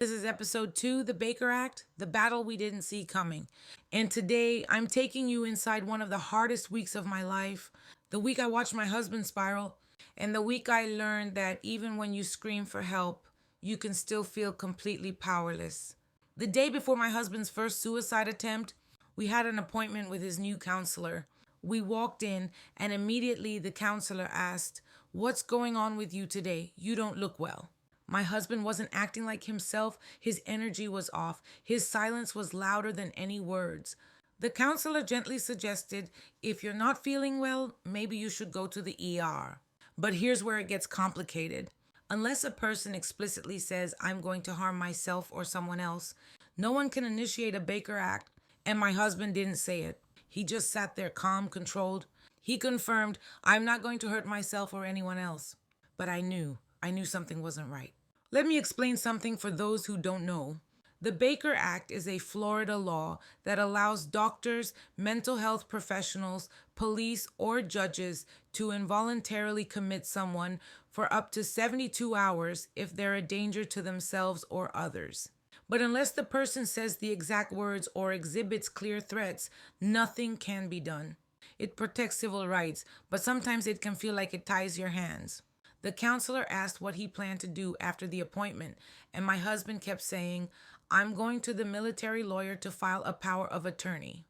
This is episode 2, The Baker Act, The Battle We Didn't See Coming. And today I'm taking you inside one of the hardest weeks of my life, the week I watched my husband spiral, and the week I learned that even when you scream for help, you can still feel completely powerless. The day before my husband's first suicide attempt, we had an appointment with his new counselor. We walked in, and immediately the counselor asked, "What's going on with you today? You don't look well." My husband wasn't acting like himself. His energy was off. His silence was louder than any words. The counselor gently suggested, "If you're not feeling well, maybe you should go to the ER." But here's where it gets complicated. Unless a person explicitly says, "I'm going to harm myself or someone else," no one can initiate a Baker Act, and my husband didn't say it. He just sat there calm, controlled. He confirmed, "I'm not going to hurt myself or anyone else." But I knew something wasn't right. Let me explain something for those who don't know. The Baker Act is a Florida law that allows doctors, mental health professionals, police, or judges to involuntarily commit someone for up to 72 hours if they're a danger to themselves or others. But unless the person says the exact words or exhibits clear threats, nothing can be done. It protects civil rights, but sometimes it can feel like it ties your hands. The counselor asked what he planned to do after the appointment, and my husband kept saying, "I'm going to the military lawyer to file a power of attorney."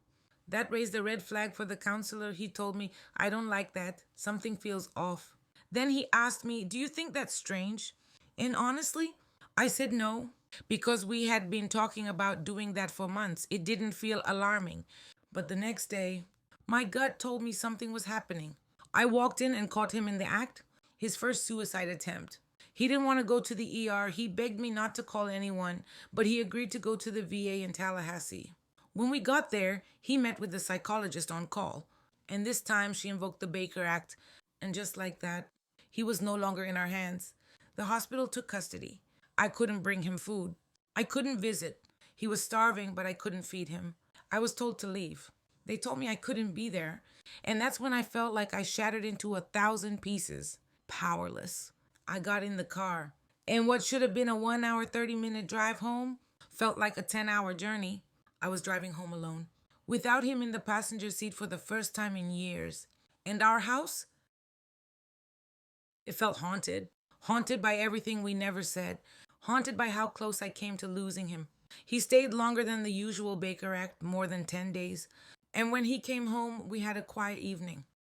That raised a red flag for the counselor. He told me, "I don't like that. Something feels off." Then he asked me, "Do you think that's strange?" And honestly, I said no, because we had been talking about doing that for months. It didn't feel alarming. But the next day, my gut told me something was happening. I walked in and caught him in the act. His first suicide attempt. He didn't want to go to the ER. He begged me not to call anyone, but he agreed to go to the VA in Tallahassee. When we got there, he met with the psychologist on call. And this time she invoked the Baker Act. And just like that, he was no longer in our hands. The hospital took custody. I couldn't bring him food. I couldn't visit. He was starving, but I couldn't feed him. I was told to leave. They told me I couldn't be there. And that's when I felt like I shattered into 1,000 pieces. Powerless. I got in the car, and what should have been a 1 hour, 30-minute drive home felt like a 10-hour journey. I was driving home alone, without him in the passenger seat for the first time in years. And our house, it felt haunted. Haunted by everything we never said. Haunted by how close I came to losing him. He stayed longer than the usual Baker Act, more than 10 days. And when he came home, we had a quiet evening.